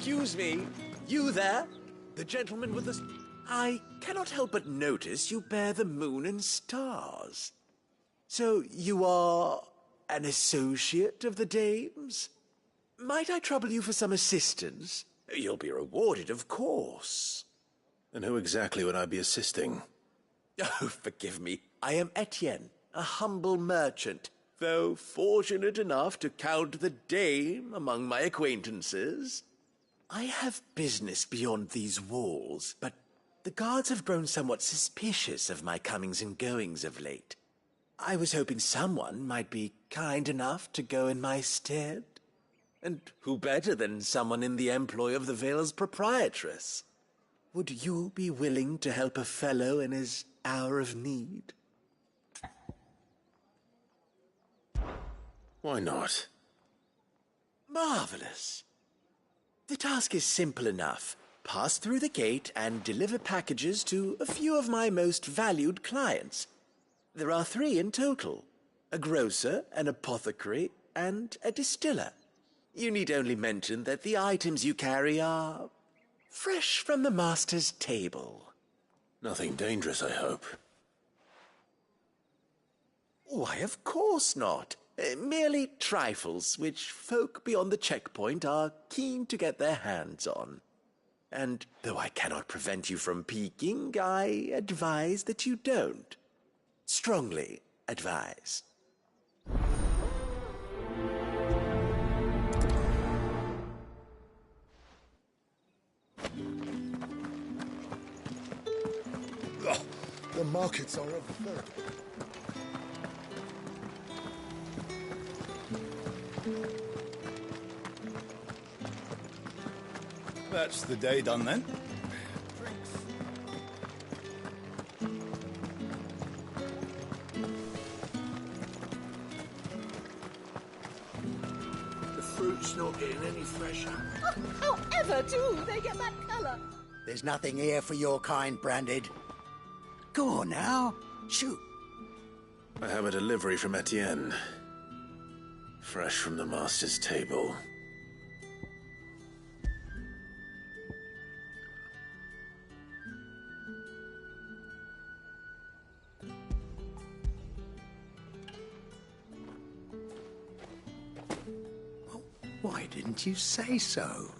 Excuse me, you there? The gentleman with the... I cannot help but notice you bear the moon and stars. So you are an associate of the dames? Might I trouble you for some assistance? You'll be rewarded, of course. And who exactly would I be assisting? Oh, forgive me. I am Etienne, a humble merchant, though fortunate enough to count the dame among my acquaintances. I have business beyond these walls, but the guards have grown somewhat suspicious of my comings and goings of late. I was hoping someone might be kind enough to go in my stead. And who better than someone in the employ of the Vale's proprietress? Would you be willing to help a fellow in his hour of need? Why not? Marvelous. The task is simple enough. Pass through the gate and deliver packages to a few of my most valued clients. There are 3 in total: a grocer, an apothecary, and a distiller. You need only mention that the items you carry are fresh from the master's table. Nothing dangerous, I hope. Why, of course not. Merely trifles which folk beyond the checkpoint are keen to get their hands on. And though I cannot prevent you from peeking, I advise that you don't. Strongly advise. Oh, the markets are overfilled. That's the day done then. The fruit's not getting any fresher. However do they get that colour? There's nothing here for your kind, Branded. Go on now. Shoot. I have a delivery from Etienne. Fresh from the master's table. Why didn't you say so?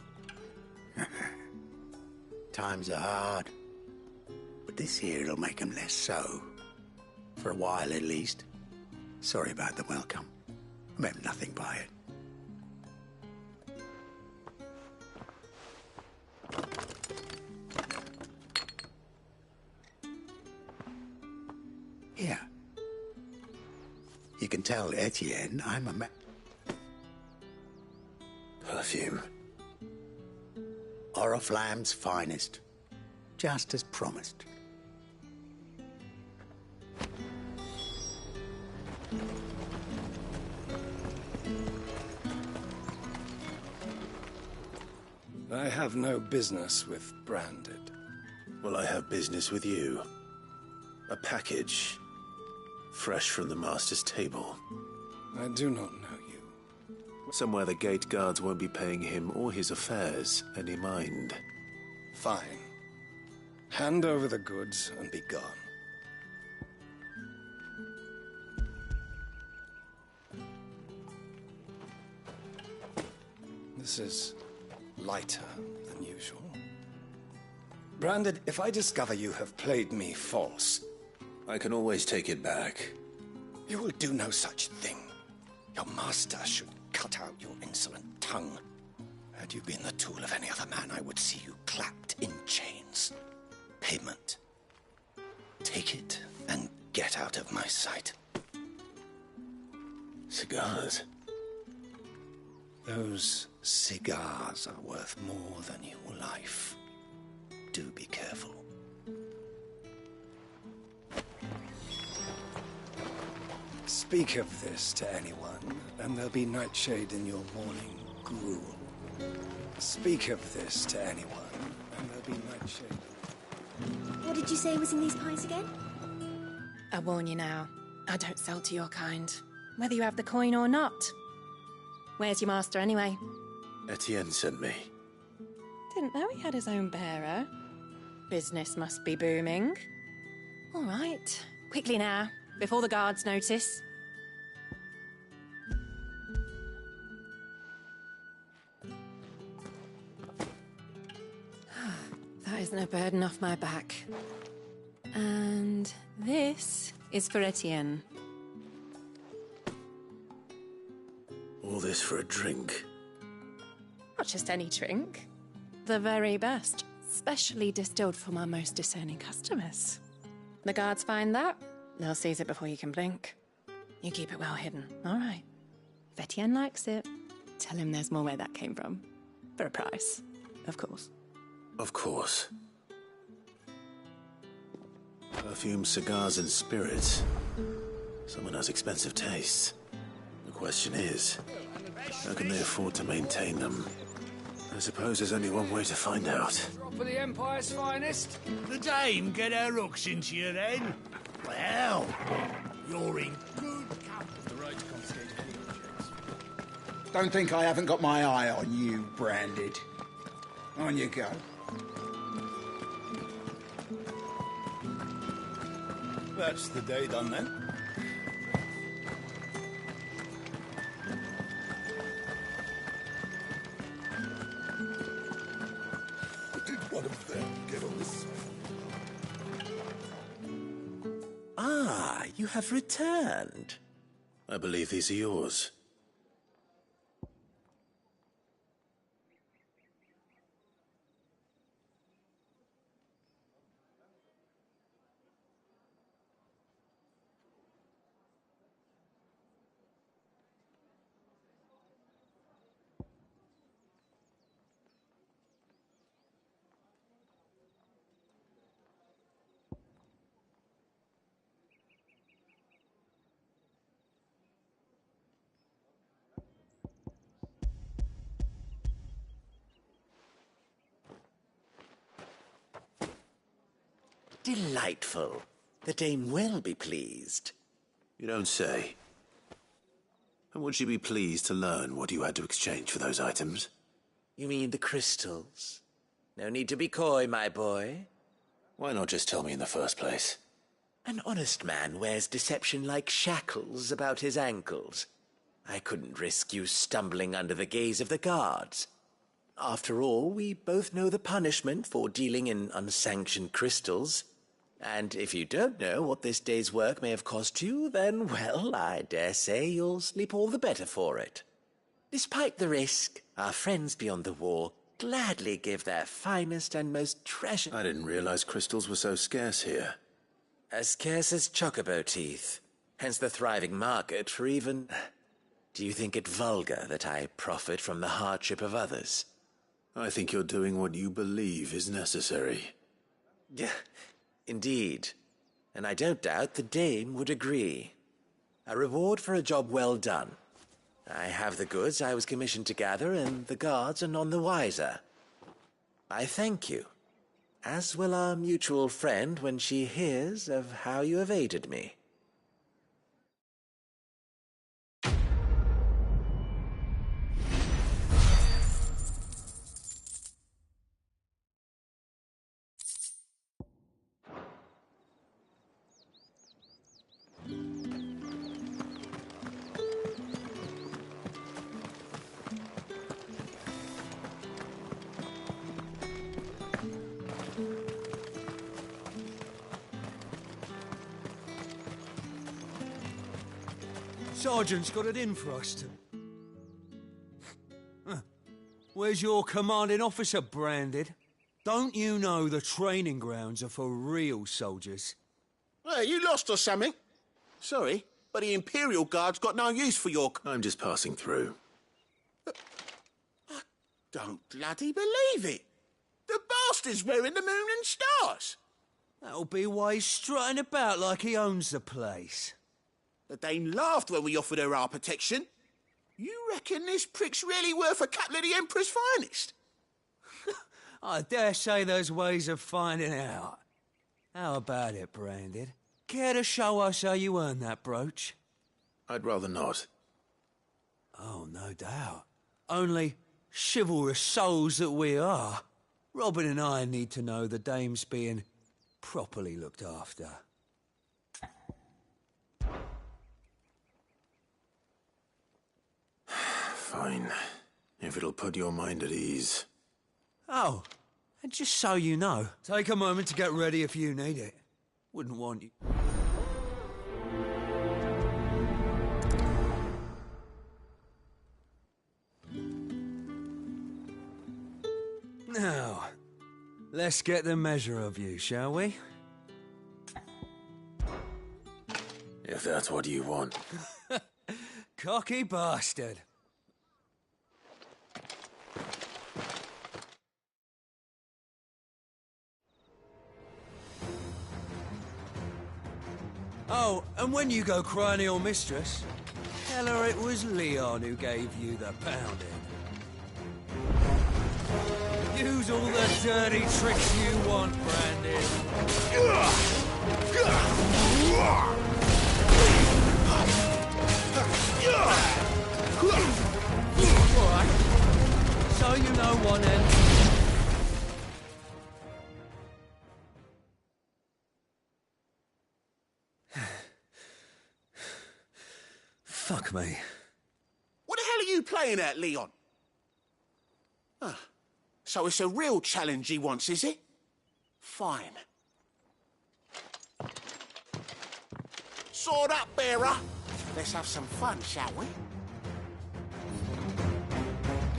Times are hard. But this here'll make 'em less so. For a while, at least. Sorry about the welcome. I meant nothing by it. Here. You can tell Etienne I'm a Perfume. Oriflamme's finest. Just as promised. I have no business with Branded. Well, I have business with you. A package. Fresh from the master's table. I do not know you. Somewhere the gate guards won't be paying him or his affairs any mind. Fine. Hand over the goods and be gone. This is lighter than usual. Branded, if I discover you have played me false... I can always take it back. You will do no such thing. Your master should cut out your insolent tongue. Had you been the tool of any other man, I would see you clapped in chains. Payment. Take it and get out of my sight. Cigars. Those cigars are worth more than your life. Do be careful. Speak of this to anyone, and there'll be nightshade in your morning gruel. Speak of this to anyone, and there'll be nightshade. What did you say was in these pies again? I warn you now, I don't sell to your kind, whether you have the coin or not. Where's your master, anyway? Etienne sent me. didn't know he had his own bearer. Business must be booming. All right, quickly now, before the guards notice. That isn't a burden off my back. And this is for Etienne. All this for a drink. Not just any drink. The very best. Specially distilled from our most discerning customers. The guards find that, they'll seize it before you can blink. You keep it well hidden, all right? If Etienne likes it, tell him there's more where that came from. For a price, of course. Of course. Perfume, cigars, and spirits. Someone has expensive tastes. The question is, how can they afford to maintain them? I suppose there's only one way to find out. For the Empire's finest. The dame get her hooks into you then? Well, you're in good company. The road's confiscated any objects. Don't think I haven't got my eye on you, Branded. On you go. That's the day done then. Did one of them get on this? Ah, you have returned. I believe these are yours. Delightful. The dame will be pleased. You don't say. And would she be pleased to learn what you had to exchange for those items? You mean the crystals? No need to be coy, my boy. Why not just tell me in the first place? An honest man wears deception like shackles about his ankles. I couldn't risk you stumbling under the gaze of the guards. After all, we both know the punishment for dealing in unsanctioned crystals. And if you don't know what this day's work may have cost you, then, well, I dare say you'll sleep all the better for it. Despite the risk, our friends beyond the wall gladly give their finest and most treasured... I didn't realize crystals were so scarce here. As scarce as chocobo teeth. Hence the thriving market for even... Do you think it vulgar that I profit from the hardship of others? I think you're doing what you believe is necessary. Yeah, indeed. And I don't doubt the dame would agree. A reward for a job well done. I have the goods I was commissioned to gather, and the guards are none the wiser. I thank you, as will our mutual friend when she hears of how you have aided me. Sergeant's got it in for us to... Where's your commanding officer, Branded? Don't you know the training grounds are for real soldiers? Hey, you lost or something? Sorry, but the Imperial Guard's got no use for your... I'm just passing through. I don't bloody believe it. The bastard's wearing the moon and stars. That'll be why he's strutting about like he owns the place. The dame laughed when we offered her our protection. You reckon this prick's really worth a couple of the Emperor's finest? I dare say there's ways of finding out. How about it, Branded? Care to show us how you earned that brooch? I'd rather not. Oh, no doubt. Only chivalrous souls that we are. Robin and I need to know the dame's being properly looked after. Fine. If it'll put your mind at ease. Oh, and just so you know, take a moment to get ready if you need it. Wouldn't want you... Now, let's get the measure of you, shall we? If that's what you want. Cocky bastard. Oh, and when you go crying to your mistress, tell her it was Leon who gave you the pounding. Use all the dirty tricks you want, Brandon. Alright. So you know one end. Fuck me. What the hell are you playing at, Leon? Ah, so it's a real challenge he wants, is it? Fine. Sword up, bearer. Let's have some fun, shall we?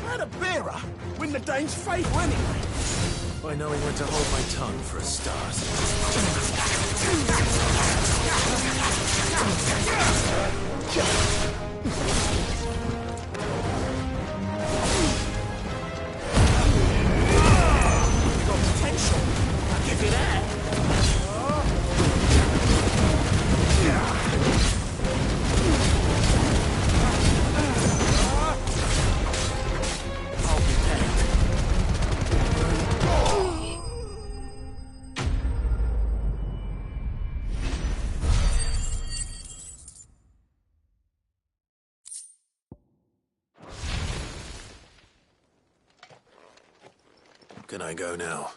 How'd a bearer win the dame's favour anyway? By knowing when to hold my tongue for a start. Got potential. I'll give you that. I'll be paid. Can I go now?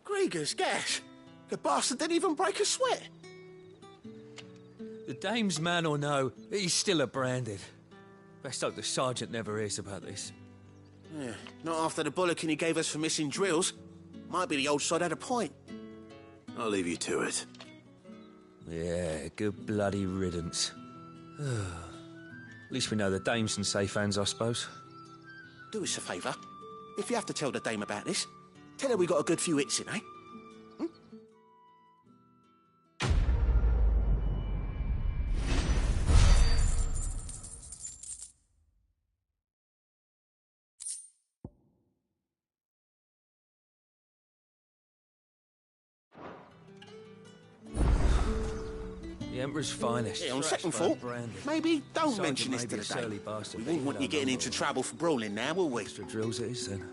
Grieger's gas. The bastard didn't even break a sweat. The dame's man or no, he's still a branded. Best hope the sergeant never hears about this. Yeah, not after the bollocking he gave us for missing drills. Might be the old sod had a point. I'll leave you to it. Yeah, good bloody riddance. At least we know the dame's in safe hands, I suppose. Do us a favour. If you have to tell the dame about this, tell her we got a good few hits in, eh? The Emperor's finest. Yeah, on second thought, maybe don't mention this to the dame. We wouldn't want you getting into trouble for brawling now, will we? Extra drills it is, then.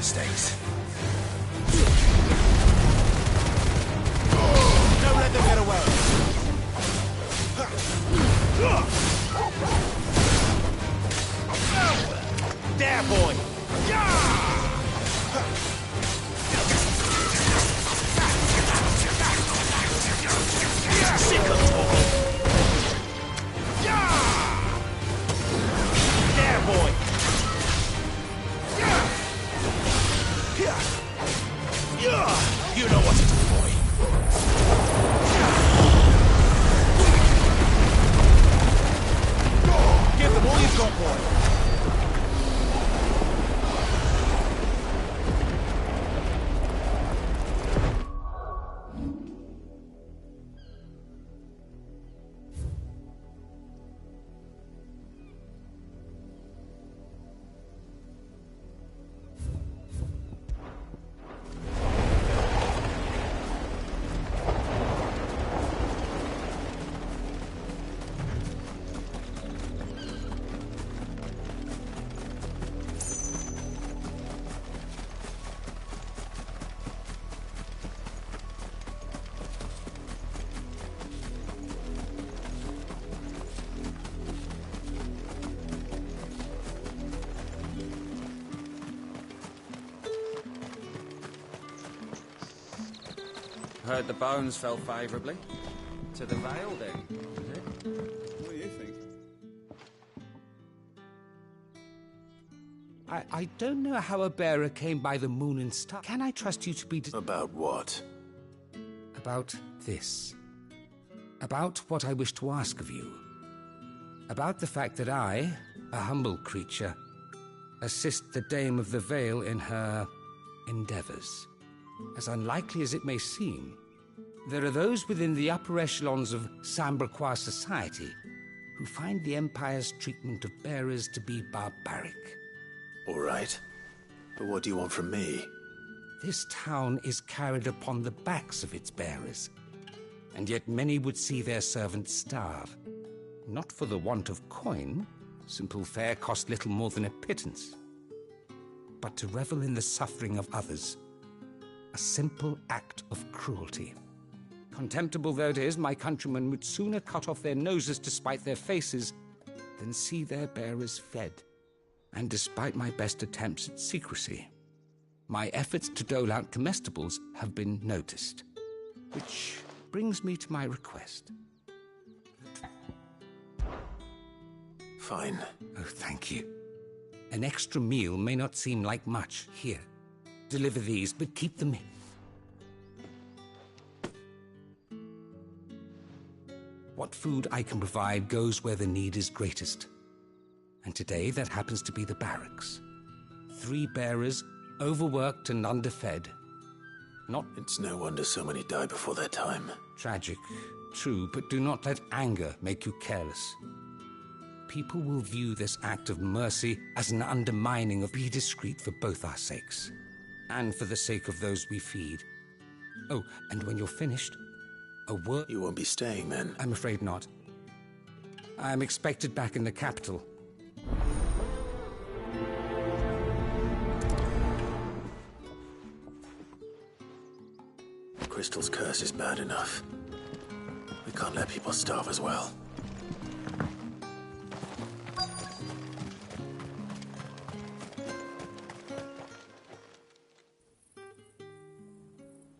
Mistakes. Don't let them get away. There, boy. Sick of talking. There, boy. You know what to do, boy. Give them all you've got, boy. Heard the bones fell favourably. To the Vale, then, was it? What do you think? I don't know how a bearer came by the moon and star. Can I trust you to be... About what? About this. About what I wish to ask of you. About the fact that I, a humble creature, assist the Dame of the Vale in her endeavours. As unlikely as it may seem, there are those within the upper echelons of Sambraquois society who find the Empire's treatment of bearers to be barbaric. All right. But what do you want from me? This town is carried upon the backs of its bearers, and yet many would see their servants starve. Not for the want of coin, simple fare cost little more than a pittance, but to revel in the suffering of others, a simple act of cruelty. Contemptible though it is, my countrymen would sooner cut off their noses to spite their faces than see their bearers fed. And despite my best attempts at secrecy, my efforts to dole out comestibles have been noticed. Which brings me to my request. Fine. Oh, thank you. An extra meal may not seem like much. Here, deliver these, but keep them in. What food I can provide goes where the need is greatest. And today, that happens to be the barracks. 3 bearers, overworked and underfed. Not... It's no wonder so many die before their time. Tragic, true, but do not let anger make you careless. People will view this act of mercy as an undermining of... Be discreet for both our sakes, and for the sake of those we feed. Oh, and when you're finished, a word... You won't be staying, then? I'm afraid not. I'm expected back in the capital. Crystal's curse is bad enough. We can't let people starve as well.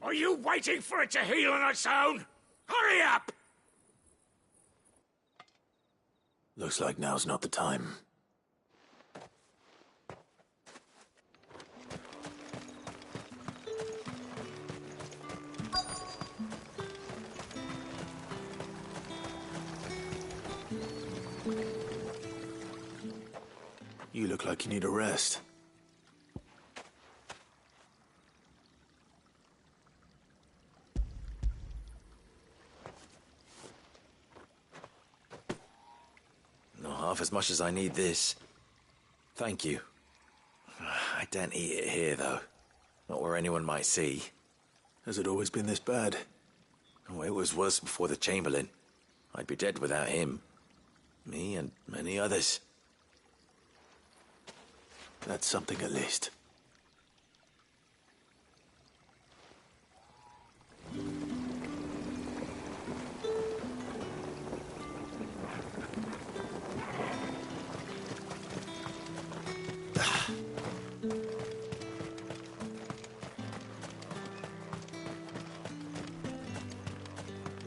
Are you waiting for it to heal on its own? Hurry up! Looks like now's not the time. You look like you need a rest. Not half as much as I need this. Thank you. I daren't eat it here, though. Not where anyone might see. Has it always been this bad? Oh, it was worse before the Chamberlain. I'd be dead without him. Me and many others. That's something at least.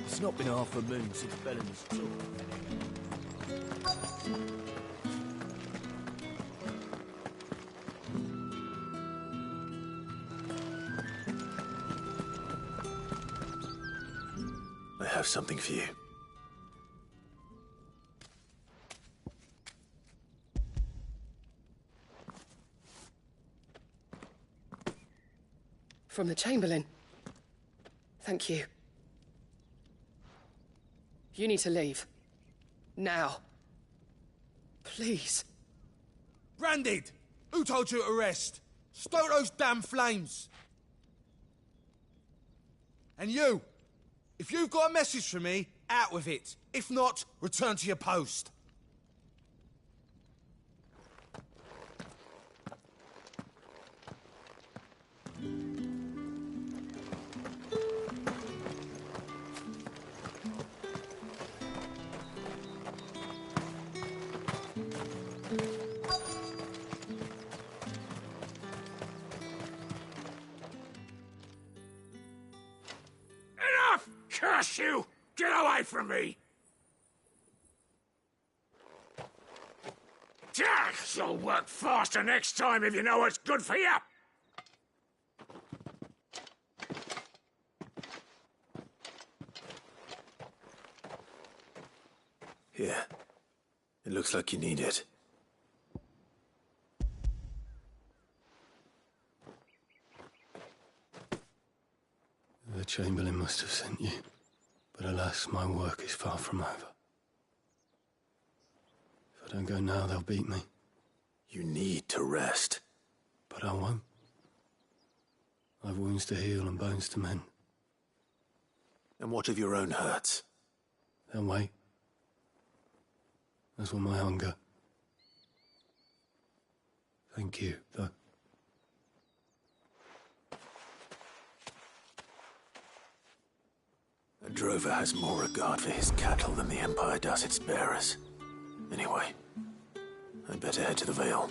It's not been half a moon since Bellamy's talk. I have something for you. From the Chamberlain. Thank you. You need to leave. Now. Please. Branded! Who told you to rest? Stoke those damn flames! And you! If you've got a message for me, out with it. If not, return to your post. Curse you! Get away from me! You'll work faster next time if you know what's good for you! Here. It looks like you need it. The Chamberlain must have sent you. But alas, my work is far from over. If I don't go now, they'll beat me. You need to rest. But I won't. I've wounds to heal and bones to mend. And what of your own hurts? They'll wait. As will my hunger. Thank you, though. A drover has more regard for his cattle than the Empire does its bearers. Anyway, I'd better head to the Vale.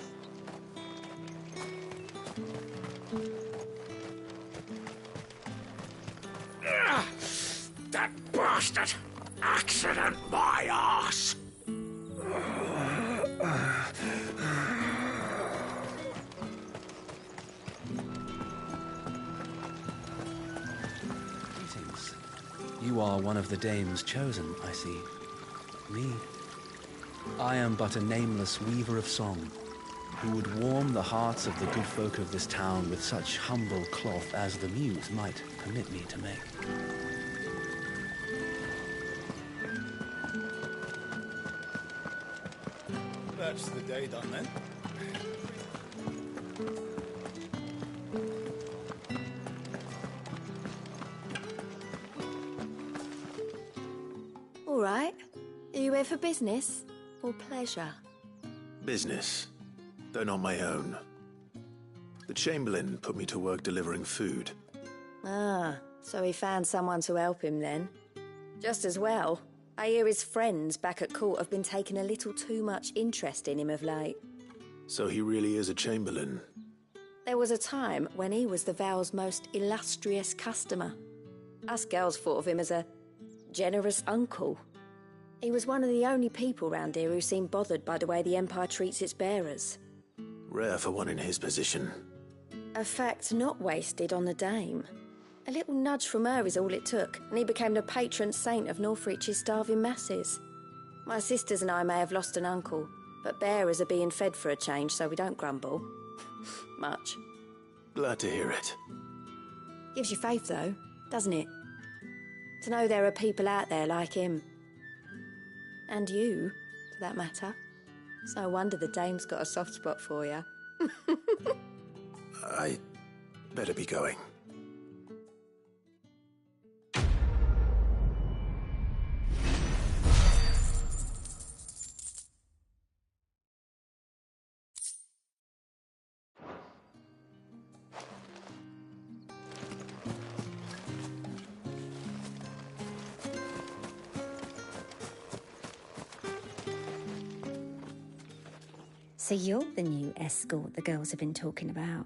That bastard! Accident my arse! Greetings. You are one of the dames chosen, I see. Me. I am but a nameless weaver of song, who would warm the hearts of the good folk of this town with such humble cloth as the muse might permit me to make. That's the day done then. All right. Are you here for business or pleasure? Business, though not my own. The Chamberlain put me to work delivering food. Ah, so he found someone to help him then. Just as well. I hear his friends back at court have been taking a little too much interest in him of late. So he really is a Chamberlain. There was a time when he was the Vale's most illustrious customer. Us girls thought of him as a generous uncle. He was one of the only people round here who seemed bothered by the way the Empire treats its bearers. Rare for one in his position. A fact not wasted on the dame. A little nudge from her is all it took, and he became the patron saint of Northreach's starving masses. My sisters and I may have lost an uncle, but bearers are being fed for a change, so we don't grumble. Much. Glad to hear it. Gives you faith, though, doesn't it? To know there are people out there like him. And you, for that matter. It's no wonder the dame's got a soft spot for you. I better be going. So you're the new escort the girls have been talking about.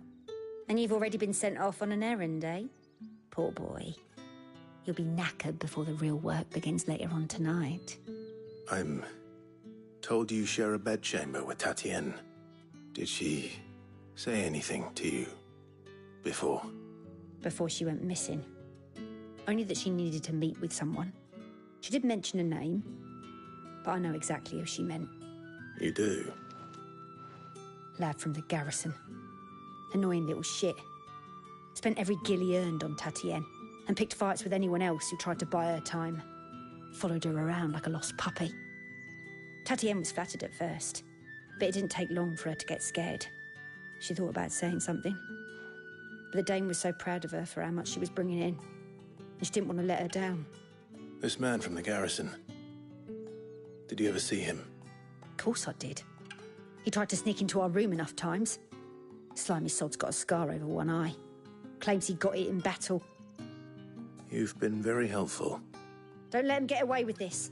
And you've already been sent off on an errand, eh? Poor boy. You'll be knackered before the real work begins later on tonight. I'm told you share a bedchamber with Tatienne. Did she say anything to you before? Before she went missing. Only that she needed to meet with someone. She did mention a name, but I know exactly who she meant. You do? Lad from the garrison. Annoying little shit. Spent every guil he earned on Tatienne, and picked fights with anyone else who tried to buy her time. Followed her around like a lost puppy. Tatienne was flattered at first, but it didn't take long for her to get scared. She thought about saying something. But the dame was so proud of her for how much she was bringing in, and she didn't want to let her down. This man from the garrison. Did you ever see him? Of course I did. He tried to sneak into our room enough times. Slimy sod's got a scar over one eye. Claims he got it in battle. You've been very helpful. Don't let him get away with this.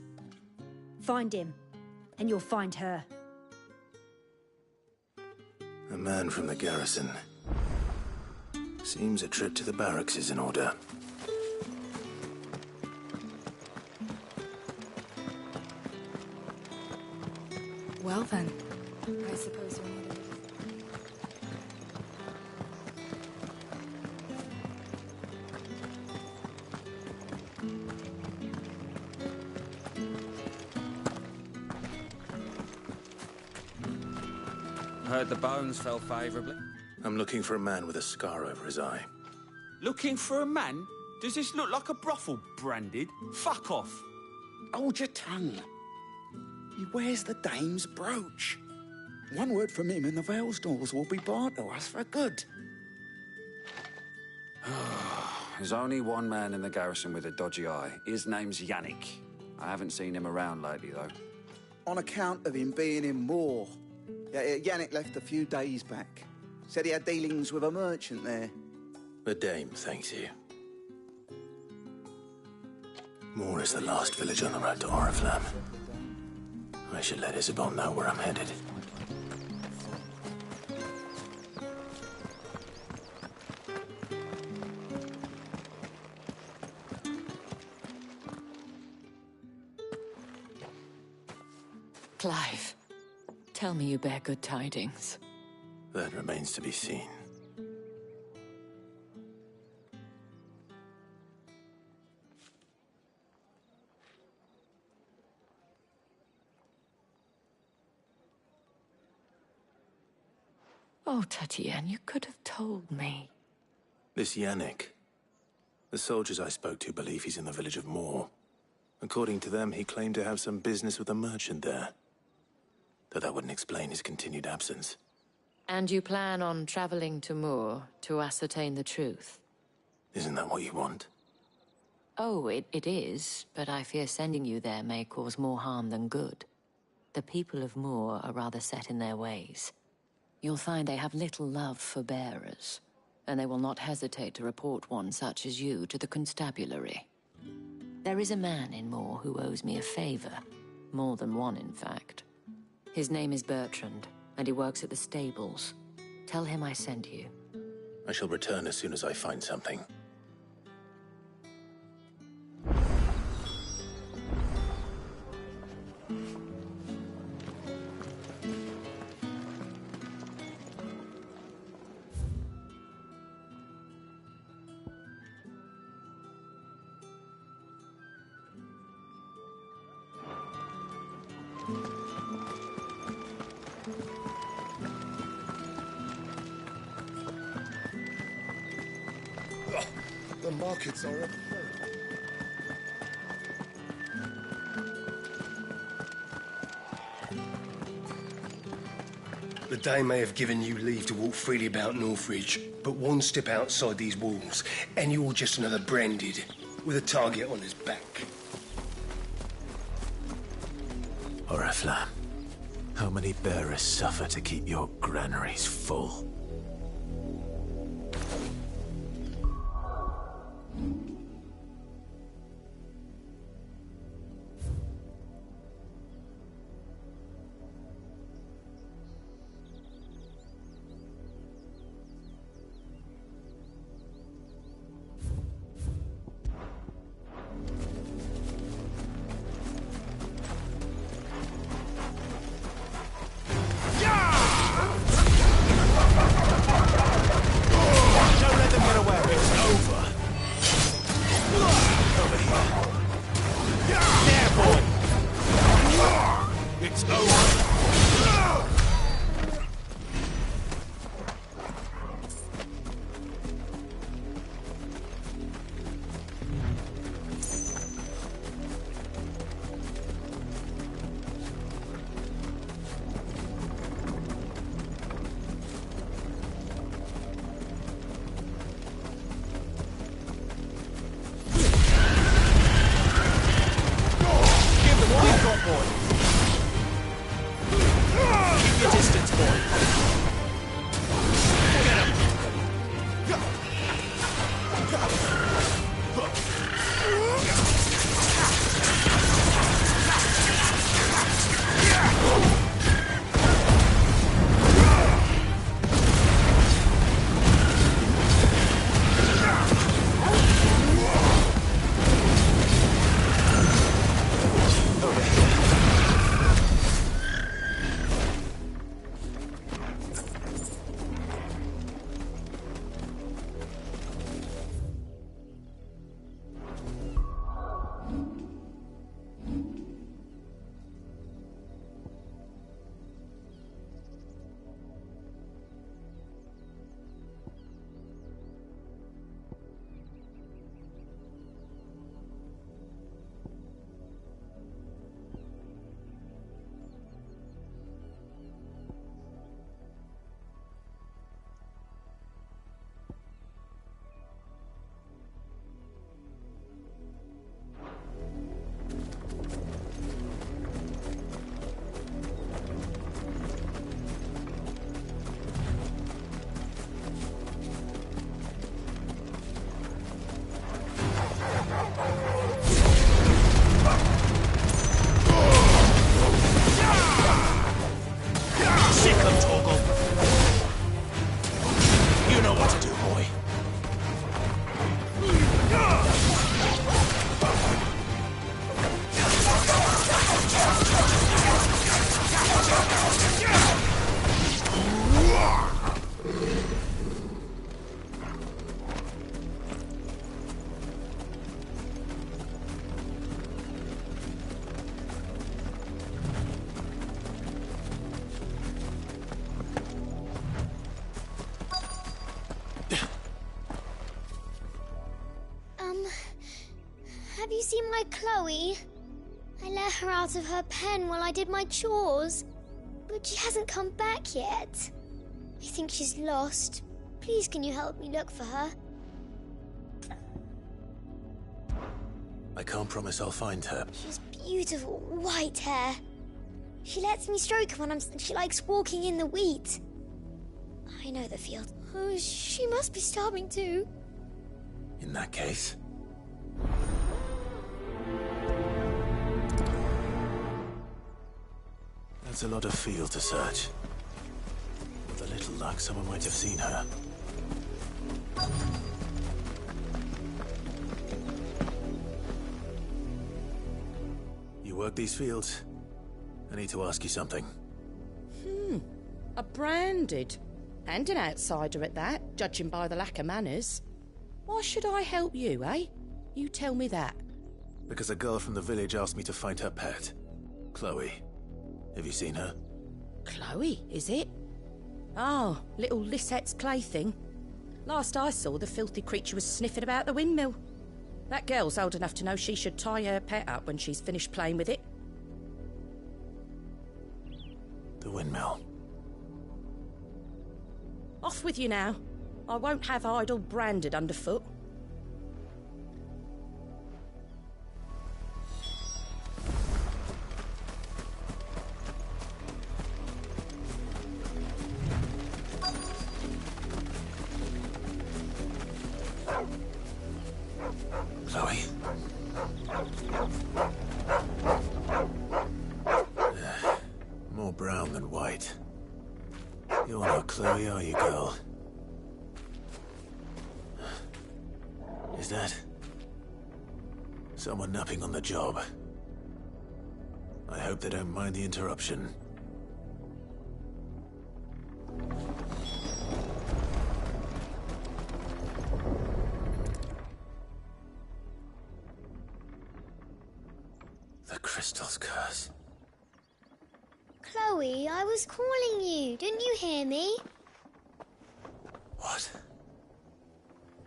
Find him, and you'll find her. A man from the garrison. Seems a trip to the barracks is in order. Well then, I suppose you're not. Heard the bones fell favourably. I'm looking for a man with a scar over his eye. Looking for a man? Does this look like a brothel, Branded? Fuck off. Hold your tongue. He wears the dame's brooch. One word from him and the Valesdorls will be barred to us for good. There's only one man in the garrison with a dodgy eye. His name's Yannick. I haven't seen him around lately, though. On account of him being in Moor. Yeah, Yannick left a few days back. Said he had dealings with a merchant there. The dame thanks you. Moor is the last village on the road to Oriflamme. I should let Isabel know where I'm headed. Clive, tell me you bear good tidings. That remains to be seen. Oh, Tatienne, you could have told me. This Yannick. The soldiers I spoke to believe he's in the village of Moor. According to them, he claimed to have some business with a merchant there. Though that wouldn't explain his continued absence. And you plan on traveling to Moor to ascertain the truth? Isn't that what you want? Oh, it is, but I fear sending you there may cause more harm than good. The people of Moor are rather set in their ways. You'll find they have little love for bearers, and they will not hesitate to report one such as you to the constabulary. There is a man in Moor who owes me a favor. More than one, in fact. His name is Bertrand, and he works at the stables. Tell him I sent you. I shall return as soon as I find something. The markets are up. The dame may have given you leave to walk freely about Northridge, but one step outside these walls, and you're just another Branded, with a target on his back. Oriflamme, how many bearers suffer to keep your granaries full? Have you seen my Chloe? I let her out of her pen while I did my chores, but she hasn't come back yet. I think she's lost. Please, can you help me look for her? I can't promise I'll find her. She's beautiful, white hair. She lets me stroke her when she likes walking in the wheat. I know the field. Oh, she must be starving too. In that case... That's a lot of field to search. With a little luck, someone might have seen her. You work these fields? I need to ask you something. A branded. And an outsider at that, judging by the lack of manners. Why should I help you, eh? You tell me that. Because a girl from the village asked me to find her pet. Chloe. Have you seen her? Chloe, is it? Oh, little Lisette's plaything. Last I saw, the filthy creature was sniffing about the windmill. That girl's old enough to know she should tie her pet up when she's finished playing with it. The windmill. Off with you now. I won't have idle branded underfoot. Chloe? More brown than white. You're not Chloe, are you, girl? Is that... someone napping on the job? I hope they don't mind the interruption. The crystal's curse. Chloe, I was calling you. Didn't you hear me? What?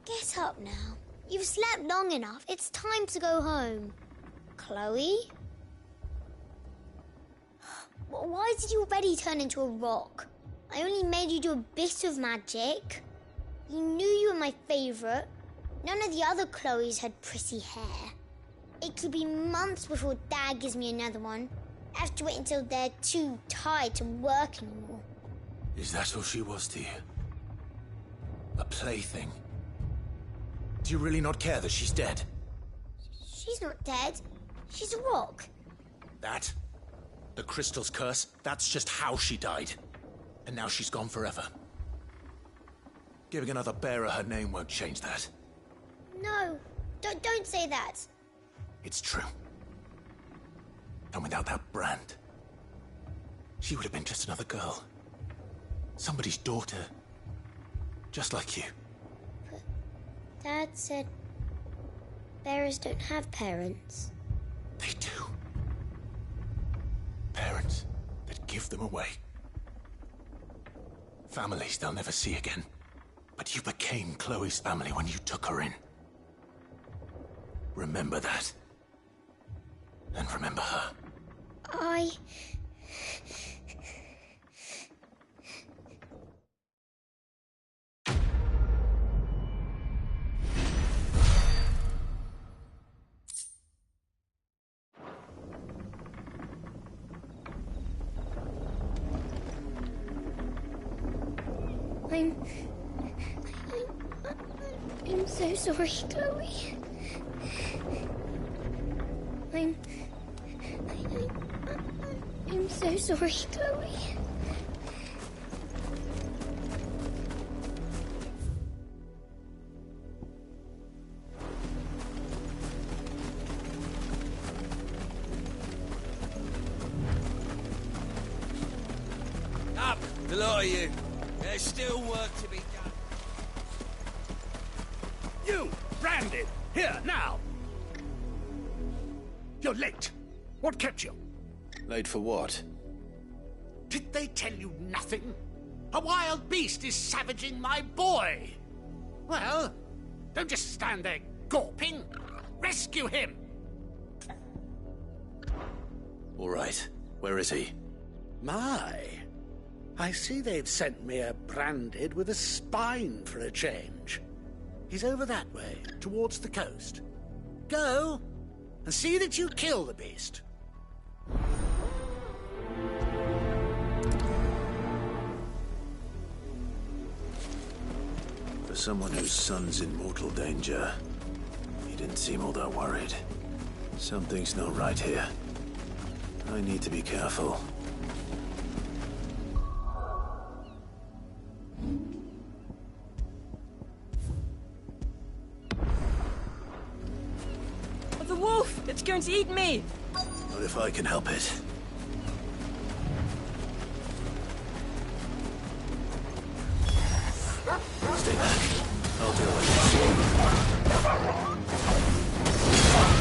Get up now. You've slept long enough. It's time to go home. Chloe? Why did you already turn into a rock? I only made you do a bit of magic. You knew you were my favourite. None of the other Chloes had pretty hair. It could be months before Dad gives me another one. I have to wait until they're too tired to work anymore. Is that all she was to you? A plaything? Do you really not care that she's dead? She's not dead. She's a rock. That? The crystal's curse? That's just how she died. And now she's gone forever. Giving another bearer her name won't change that. No, don't say that. It's true. And without that brand, she would have been just another girl. Somebody's daughter. Just like you. But Dad said bearers don't have parents. They do. Parents that give them away. Families they'll never see again. But you became Chloe's family when you took her in. Remember that. And remember her. I'm so sorry, Chloe. I'm so sorry, Chloe. Up, the lot of you. There's still work to be done. You, branded, here, now! You're late. What kept you? Late for what? Did they tell you nothing? A wild beast is savaging my boy. Well, don't just stand there gawping. Rescue him. All right. Where is he? My. I see they've sent me a branded with a spine for a change. He's over that way, towards the coast. Go, and see that you kill the beast. For someone whose son's in mortal danger, he didn't seem all that worried. Something's not right here. I need to be careful. The wolf! It's going to eat me! Not if I can help it. Stay back. I'll deal with this.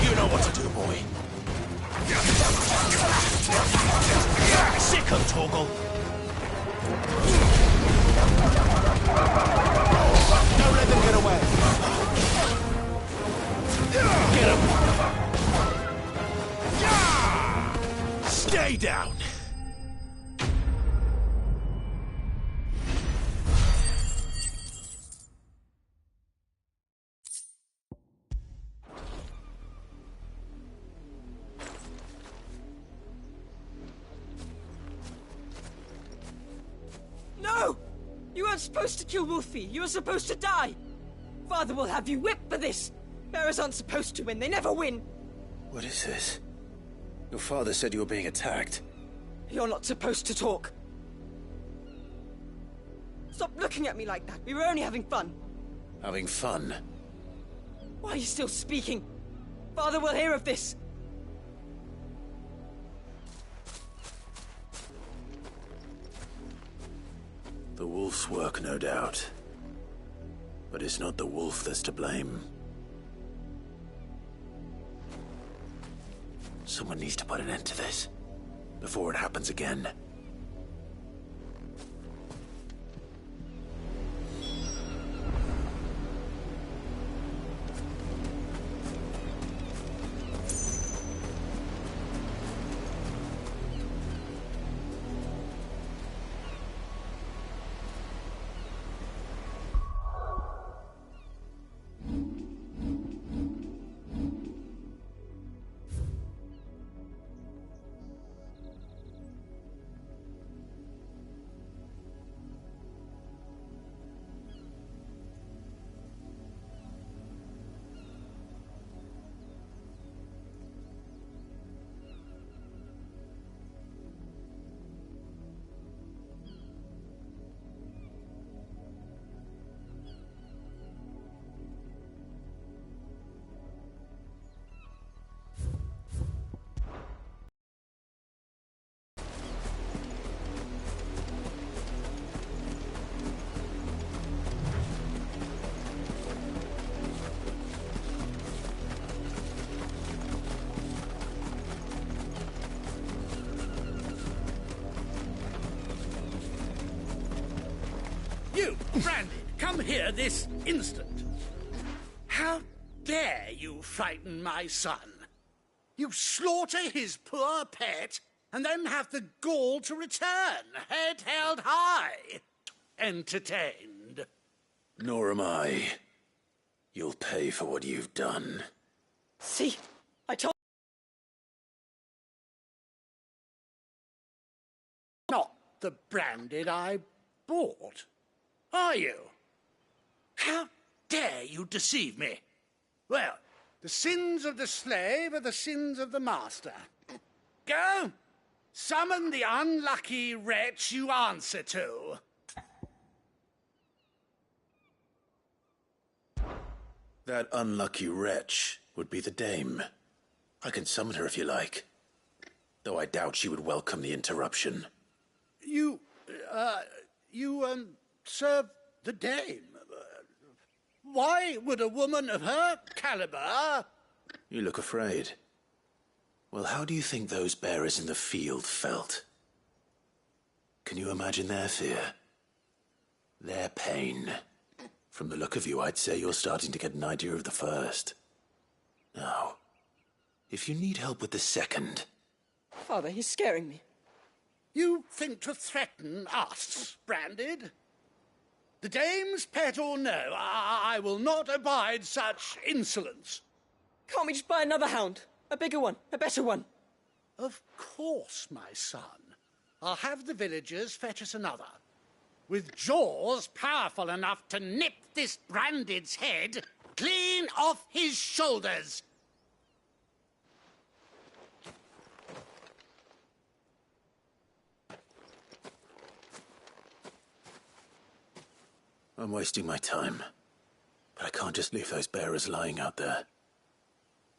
You know what to do, boy. Sick of Torgal. Don't let them get away. Get him. Stay down. No! You weren't supposed to kill Wolfie. You were supposed to die. Father will have you whipped for this. Bearers aren't supposed to win. They never win. What is this? Your father said you were being attacked. You're not supposed to talk. Stop looking at me like that. We were only having fun. Having fun? Why are you still speaking? Father will hear of this. The wolf's work, no doubt. But it's not the wolf that's to blame. Someone needs to put an end to this, before it happens again. You, Branded, come here this instant. How dare you frighten my son? You slaughter his poor pet, and then have the gall to return, head held high. Entertained. Nor am I. You'll pay for what you've done. See? I told... Not the Branded I bought, are you? How dare you deceive me? Well, the sins of the slave are the sins of the master. Go, summon the unlucky wretch you answer to. That unlucky wretch would be the dame. I can summon her if you like. Though I doubt she would welcome the interruption. You serve the dame. Why would a woman of her caliber... You look afraid. Well, how do you think those bearers in the field felt? Can you imagine their fear? Their pain? From the look of you, I'd say you're starting to get an idea of the first. Now, if you need help with the second, Father, he's scaring me. You think to threaten us, Branded? The dame's pet or no, I will not abide such insolence. Can't we just buy another hound? A bigger one, a better one. Of course, my son. I'll have the villagers fetch us another, with jaws powerful enough to nip this Branded's head clean off his shoulders. I'm wasting my time. But I can't just leave those bearers lying out there.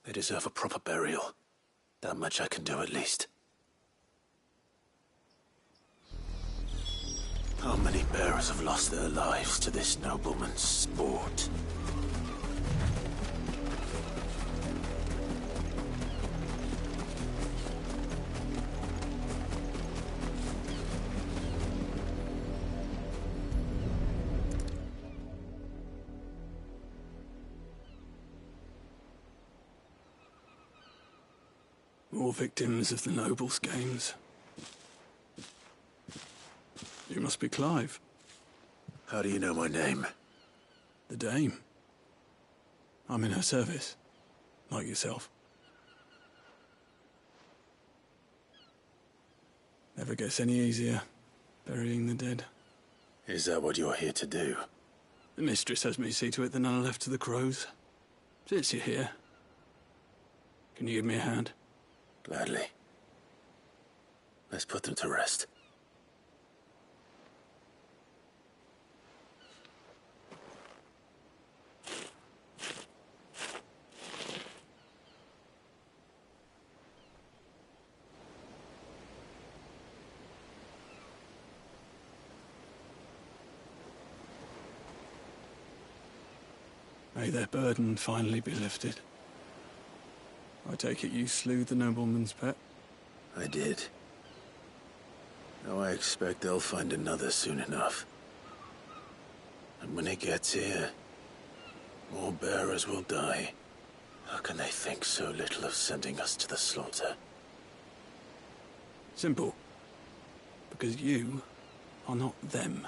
They deserve a proper burial. That much I can do at least. How many bearers have lost their lives to this nobleman's sport? More victims of the nobles' games. You must be Clive. How do you know my name? The Dame. I'm in her service, like yourself. Never gets any easier, burying the dead. Is that what you're here to do? The mistress has me see to it that none are left to the crows. Since you're here, can you give me a hand? Gladly. Let's put them to rest. May their burden finally be lifted. I take it you slew the nobleman's pet? I did. Now I expect they'll find another soon enough. And when it gets here, more bearers will die. How can they think so little of sending us to the slaughter? Simple. Because you are not them.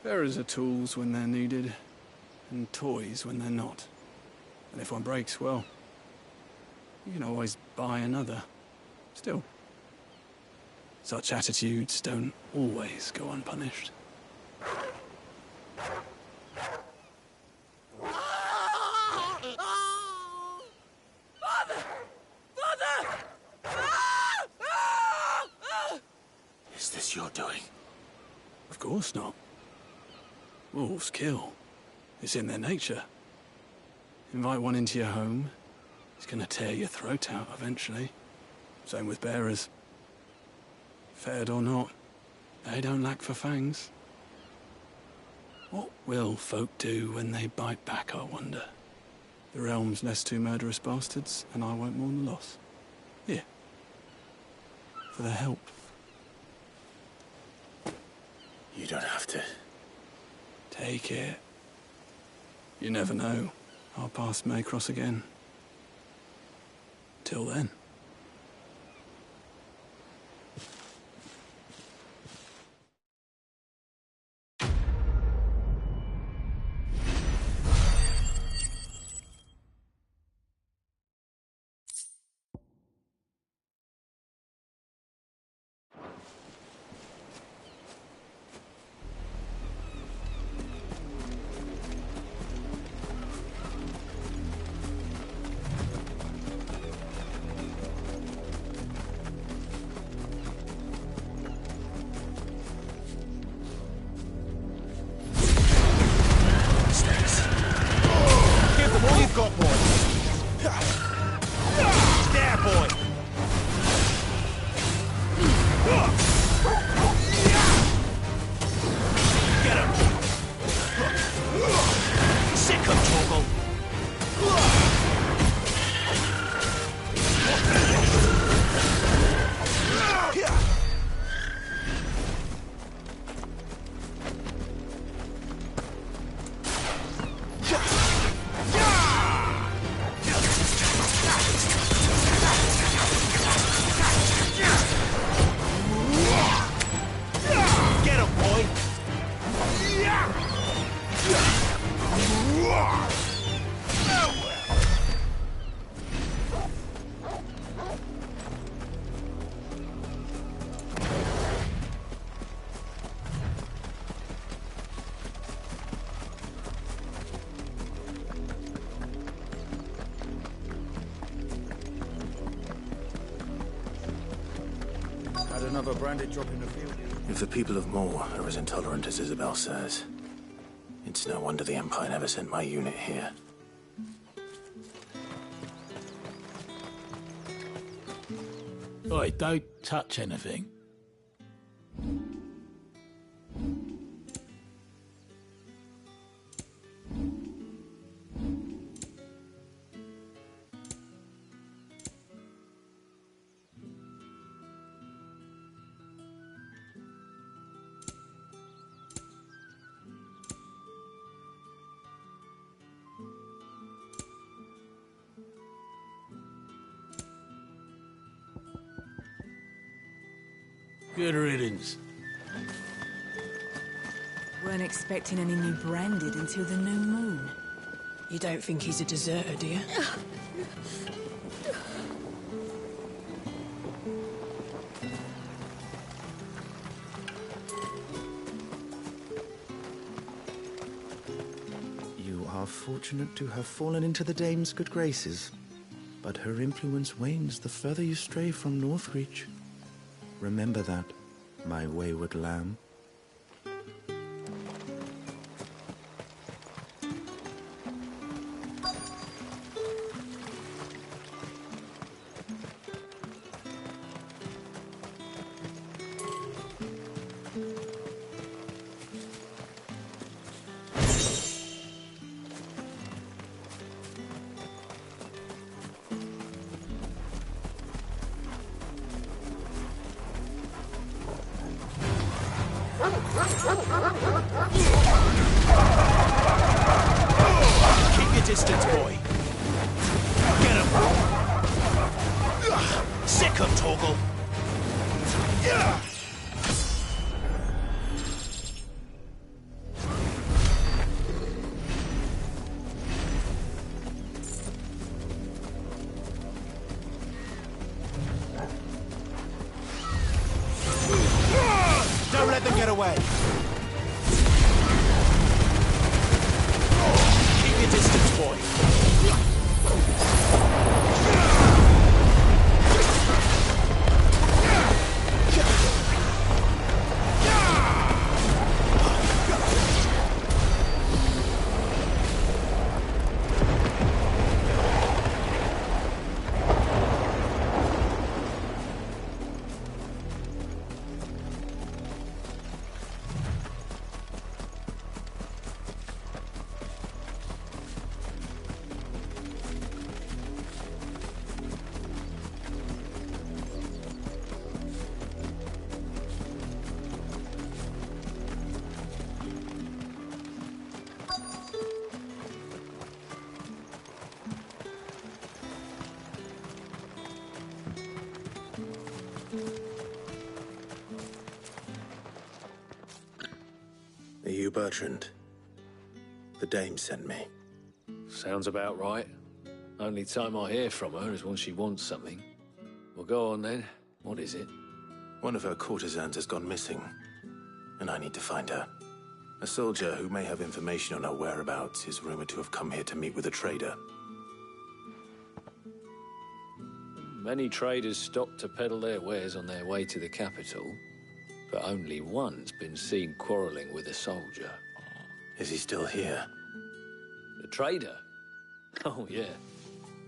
Bearers are tools when they're needed, and toys when they're not. And if one breaks, well, you can always buy another. Still, such attitudes don't always go unpunished. Is this your doing? Of course not. Wolves kill. It's in their nature. Invite one into your home, he's gonna tear your throat out eventually. Same with bearers. Fed or not, they don't lack for fangs. What will folk do when they bite back, I wonder? The realm's less two murderous bastards, and I won't mourn the loss. Here. For their help. You don't have to. Take it. You never know. Our paths may cross again. Till then. Had another branded drop in the field. If the people of Moor are as intolerant as Isabel says, it's no wonder the Empire never sent my unit here. Oi, don't touch anything. Good riddance. Weren't expecting any new branded until the new moon. You don't think he's a deserter, do you? You are fortunate to have fallen into the dame's good graces, but her influence wanes the further you stray from Northreach. Remember that, my wayward lamb. Keep your distance, boy. Get him. Sick him, Torgal. Don't let them get away. Keep your distance, boy. Are you Bertrand? The dame sent me. Sounds about right. Only time I hear from her is when she wants something. Well, go on then. What is it? One of her courtesans has gone missing, and I need to find her. A soldier who may have information on her whereabouts is rumored to have come here to meet with a trader. Many traders stop to peddle their wares on their way to the capital, but only one's been seen quarrelling with a soldier. Is he still here? The trader? Oh, yeah.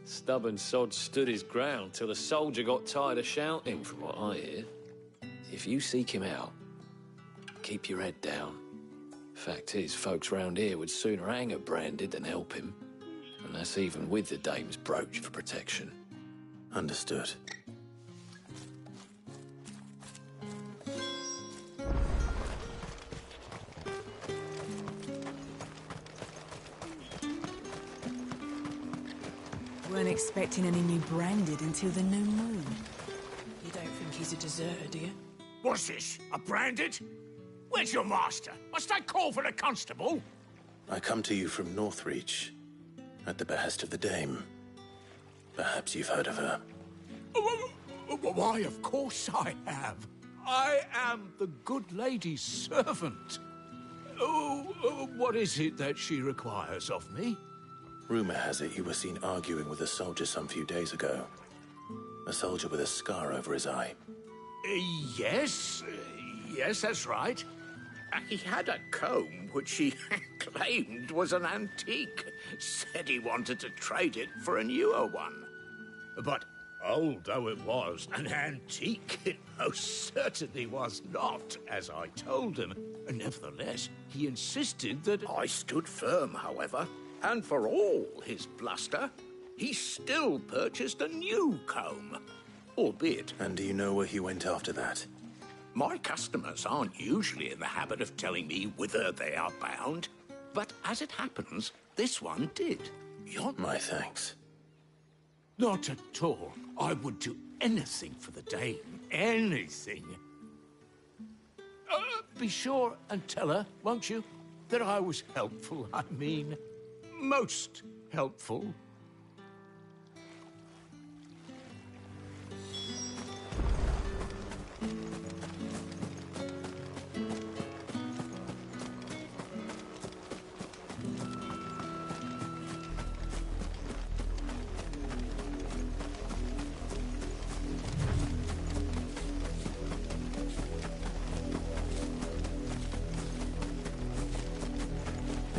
Stubborn sod stood his ground till the soldier got tired of shouting, from what I hear. If you seek him out, keep your head down. Fact is, folks round here would sooner hang a branded than help him. And that's even with the dame's brooch for protection. Understood. Weren't expecting any new branded until the new moon. You don't think he's a deserter, do you? What's this? A branded? Where's your master? Must I call for the constable? I come to you from Northreach, at the behest of the dame. Perhaps you've heard of her. Why, of course I have. I am the good lady's servant. What is it that she requires of me? Rumor has it you were seen arguing with a soldier some few days ago. A soldier with a scar over his eye. Yes. Yes, that's right. He had a comb which he claimed was an antique. Said he wanted to trade it for a newer one. But old though it was, an antique it most certainly was not, as I told him. Nevertheless, he insisted that... I stood firm, however, and for all his bluster, he still purchased a new comb, albeit... And do you know where he went after that? My customers aren't usually in the habit of telling me whither they are bound, but as it happens, this one did. My thanks. Not at all. I would do anything for the dame. Anything. Be sure and tell her, won't you, that I was helpful. I mean, most helpful.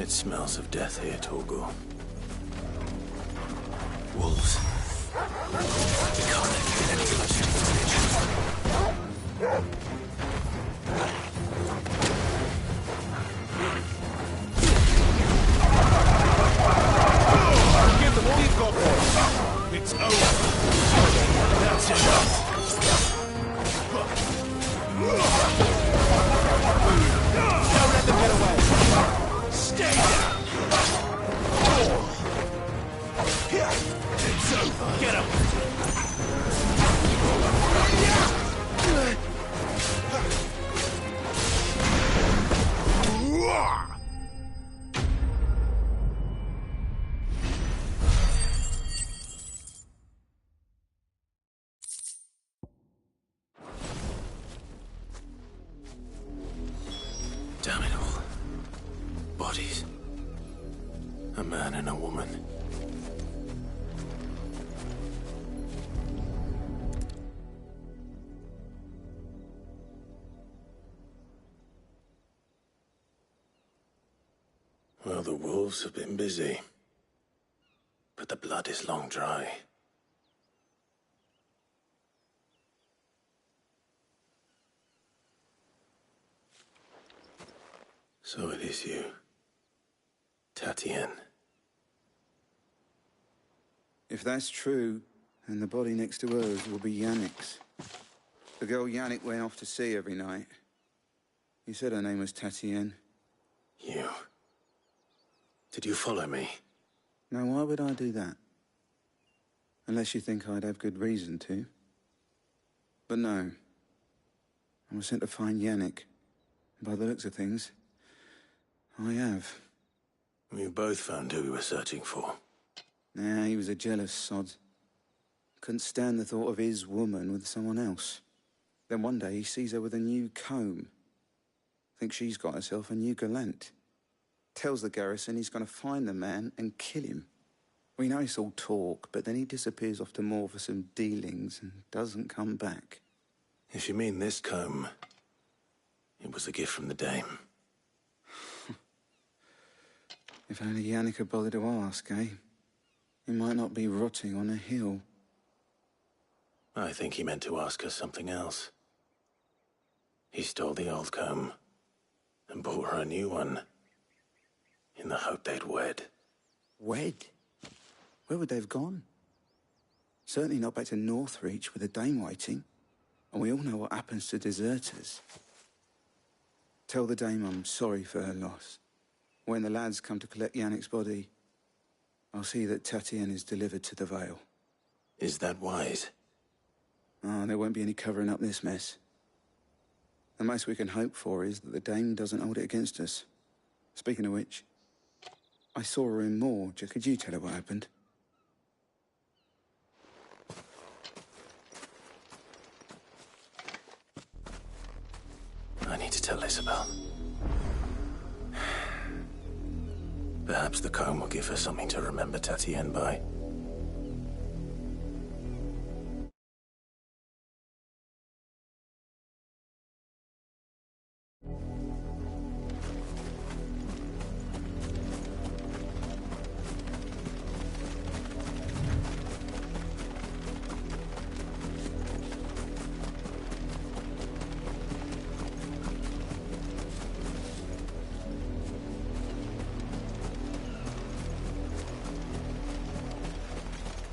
It smells of death here, Torgor. Wolves. We can't let you get any closer to the ridge. Give them all you've got, boys. It's over. That's enough. Don't let them get away. Stay down! It's over! Get him! Damn it all. Bodies. A man and a woman. Well, the wolves have been busy. But the blood is long dry. So it is you. Tatienne. If that's true, then the body next to hers will be Yannick's. The girl Yannick went off to see every night. You said her name was Tatienne. You. Did you follow me? Now, why would I do that? Unless you think I'd have good reason to. But no. I was sent to find Yannick. By the looks of things, I have. We both found who we were searching for. Nah, he was a jealous sod. Couldn't stand the thought of his woman with someone else. Then one day he sees her with a new comb. Thinks she's got herself a new gallant. Tells the garrison he's going to find the man and kill him. We know it's all talk, but then he disappears off to Moor for some dealings and doesn't come back. If you mean this comb, it was a gift from the dame. If only Yannick had bothered to ask, eh? He might not be rotting on a hill. I think he meant to ask her something else. He stole the old comb and bought her a new one in the hope they'd wed. Wed? Where would they have gone? Certainly not back to Northreach with a dame waiting. And we all know what happens to deserters. Tell the dame I'm sorry for her loss. When the lads come to collect Yannick's body, I'll see that Tatienne is delivered to the Vale. Is that wise? Ah, there won't be any covering up this mess. The most we can hope for is that the dame doesn't hold it against us. Speaking of which, I saw her in Moor. Could you tell her what happened? I need to tell Isabel. Perhaps the comb will give her something to remember Tatienne by.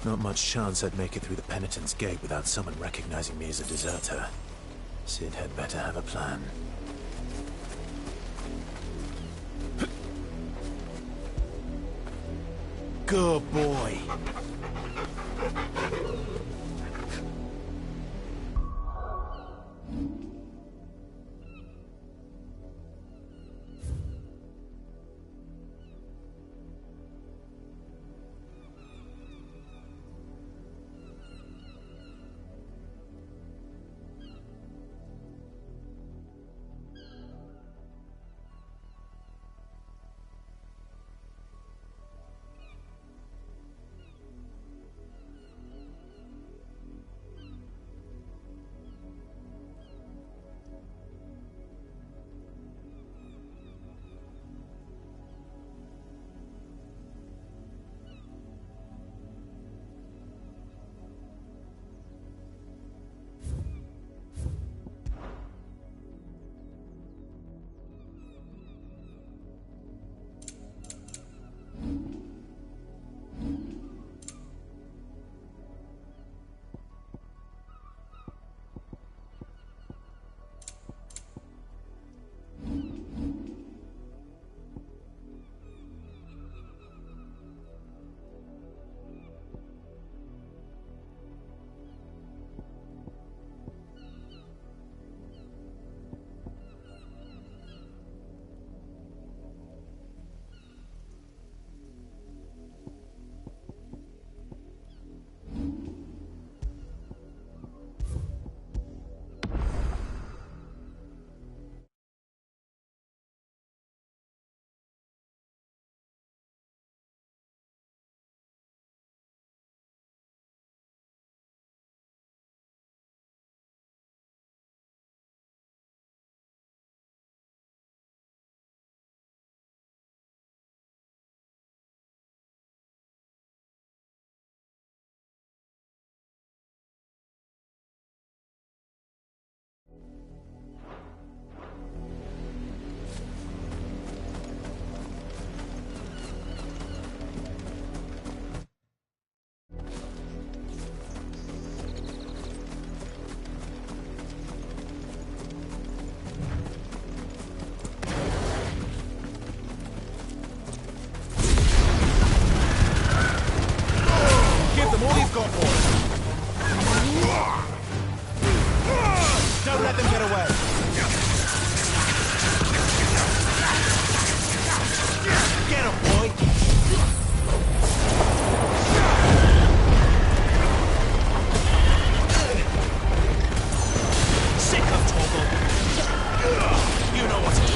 Not much chance I'd make it through the Penitent's Gate without someone recognizing me as a deserter. Sid had better have a plan. Good boy. Don't let them get away. Get him, boy. Sick of trouble. You know what to do.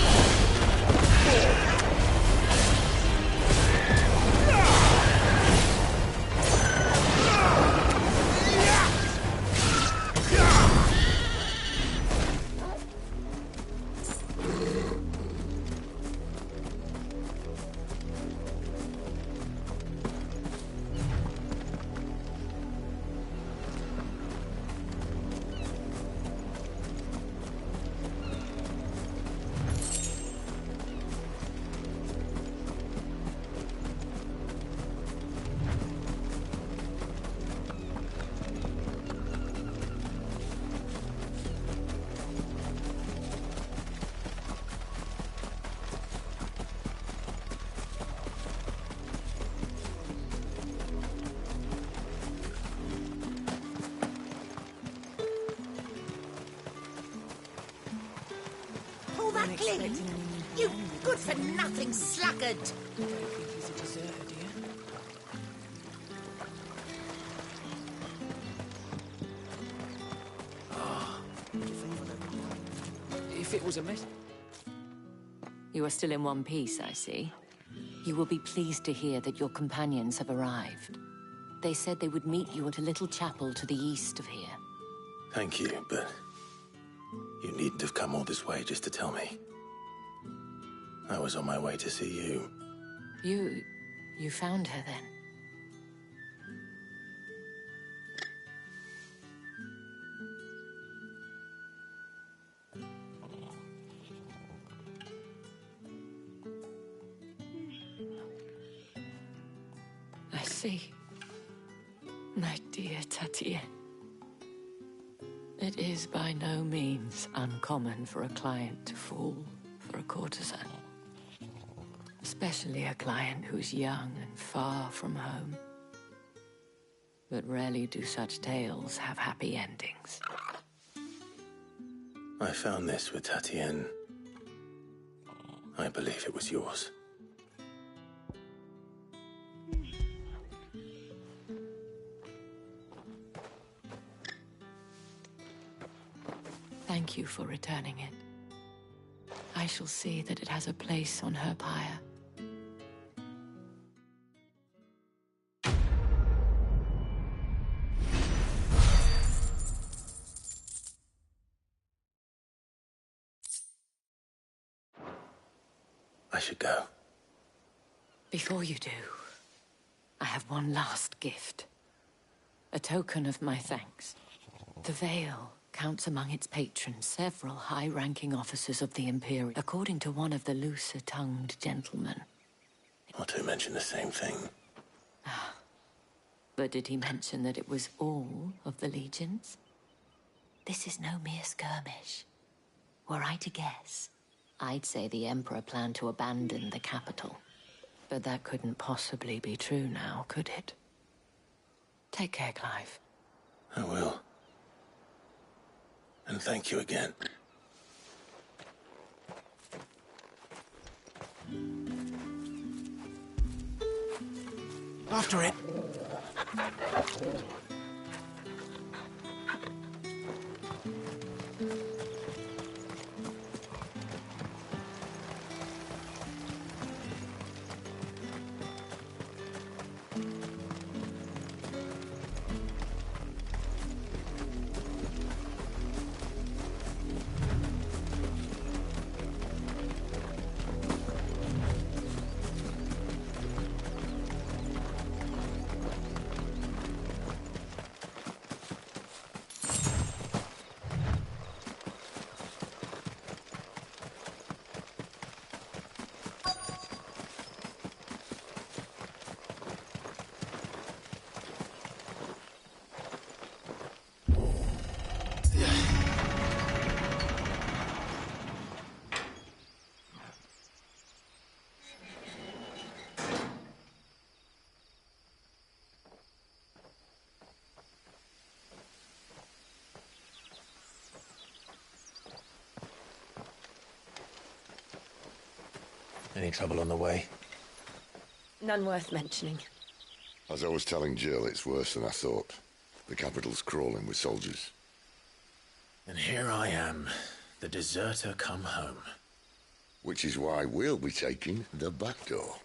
Pull that clean, you good-for-nothing sluggard! I don't think he's a deserter, do you? If it was a mess... You are still in one piece, I see. You will be pleased to hear that your companions have arrived. They said they would meet you at a little chapel to the east of here. Thank you, but you needn't have come all this way just to tell me. I was on my way to see you. You found her then? I see. My dear Tatien, it is by no means uncommon for a client to fall for a courtesan. Especially a client who's young and far from home. But rarely do such tales have happy endings. I found this with Tatien. I believe it was yours. Thank you for returning it. I shall see that it has a place on her pyre. I should go. Before you do, I have one last gift. A token of my thanks. The Veil counts among its patrons several high-ranking officers of the Imperium, according to one of the looser-tongued gentlemen. Or to mention the same thing. But did he mention that it was all of the legions? This is no mere skirmish. Were I to guess, I'd say the Emperor planned to abandon the capital. But that couldn't possibly be true now, could it? Take care, Clive. I will. And thank you again. After it. Any trouble on the way? None worth mentioning. As I was telling Jill, it's worse than I thought. The capital's crawling with soldiers. And here I am, the deserter come home. Which is why we'll be taking the back door.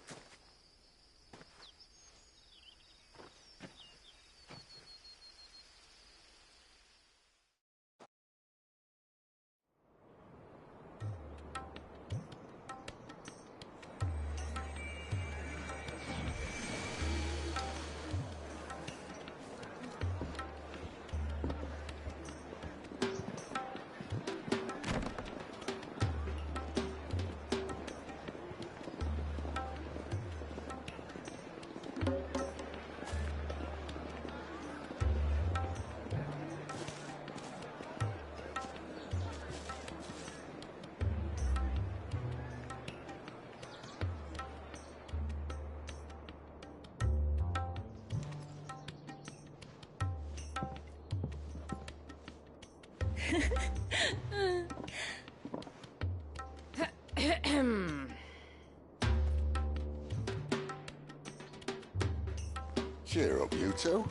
Cheer up, you two.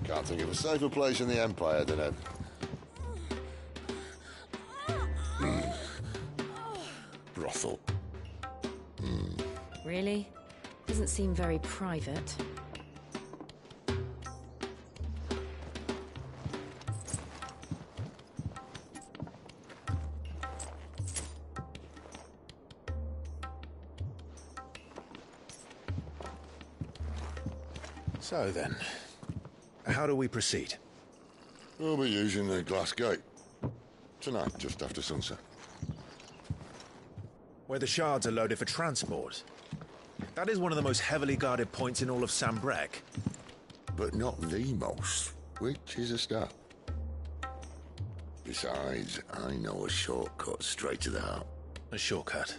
Can't think of a safer place in the Empire than a... brothel. Really? Doesn't seem very private. So then, how do we proceed? We'll be using the glass gate. Tonight, just after sunset. Where the shards are loaded for transport. That is one of the most heavily guarded points in all of Sambrek. but not the most, which is a start. Besides, I know a shortcut straight to the heart. A shortcut?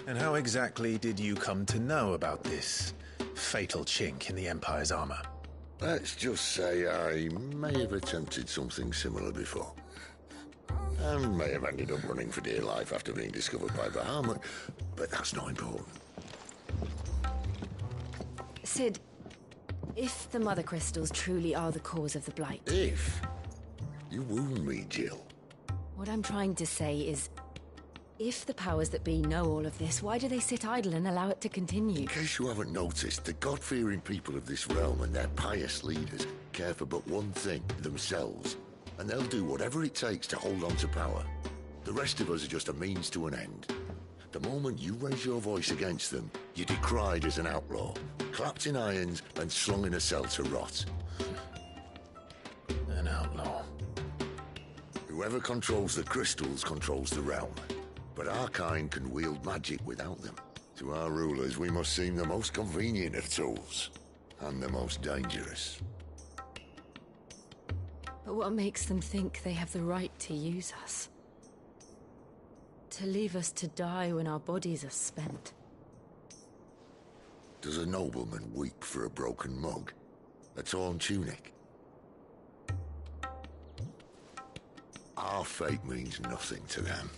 And how exactly did you come to know about this fatal chink in the Empire's armor? Let's just say I may have attempted something similar before. And may have ended up running for dear life after being discovered by Bahamut, but that's not important. Sid, if the Mother Crystals truly are the cause of the Blight... If? You wound me, Jill. What I'm trying to say is, if the powers that be know all of this, why do they sit idle and allow it to continue? In case you haven't noticed, the God-fearing people of this realm and their pious leaders care for but one thing, themselves. And they'll do whatever it takes to hold on to power. The rest of us are just a means to an end. The moment you raise your voice against them, you're decried as an outlaw, clapped in irons and slung in a cell to rot. An outlaw. Whoever controls the crystals controls the realm. But our kind can wield magic without them. To our rulers, we must seem the most convenient of tools, and the most dangerous. But what makes them think they have the right to use us? To leave us to die when our bodies are spent? Does a nobleman weep for a broken mug? A torn tunic? Our fate means nothing to them.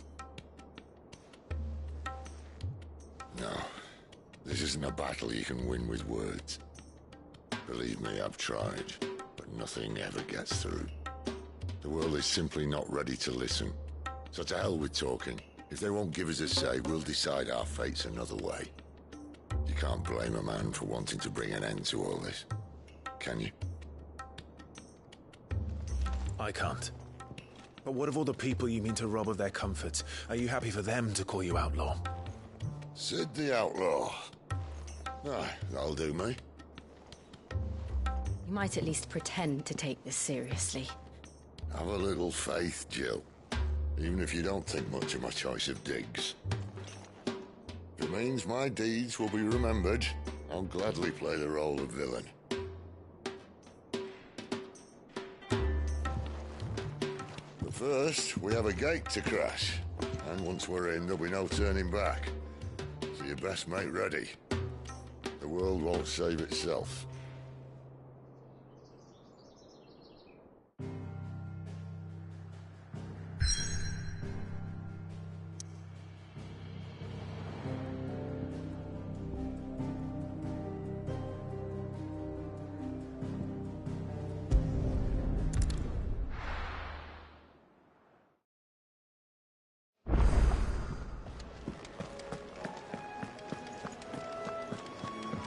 No, this isn't a battle you can win with words. Believe me, I've tried, but nothing ever gets through. The world is simply not ready to listen. So to hell with talking. If they won't give us a say, we'll decide our fates another way. You can't blame a man for wanting to bring an end to all this, can you? I can't. But what of all the people you mean to rob of their comforts? Are you happy for them to call you outlaw? Sid the Outlaw. Ah, that'll do me. You might at least pretend to take this seriously. Have a little faith, Jill. Even if you don't think much of my choice of digs. If it means my deeds will be remembered, I'll gladly play the role of villain. But first, we have a gate to crash. And once we're in, there'll be no turning back. So you best make ready. The world won't save itself.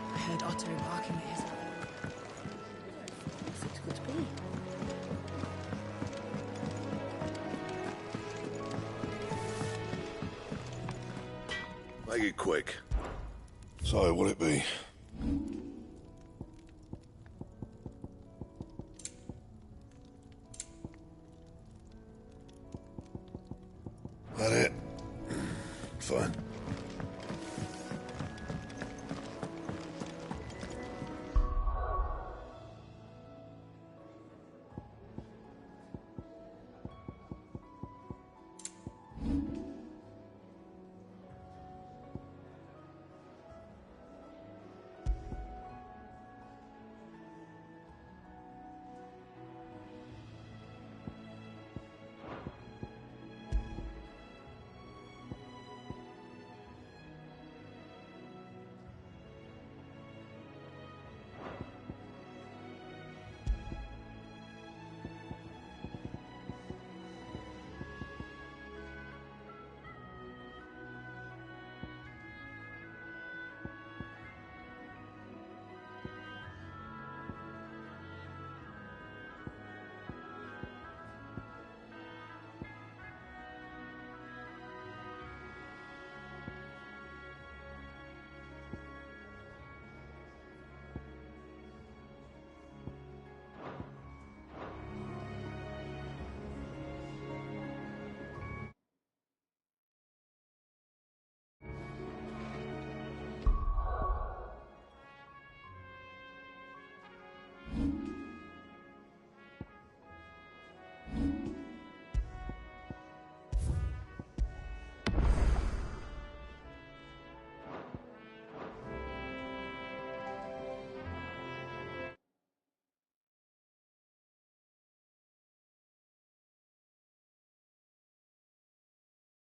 I heard Otto barking at his mother. It could be. Make it quick. So, what'll it be?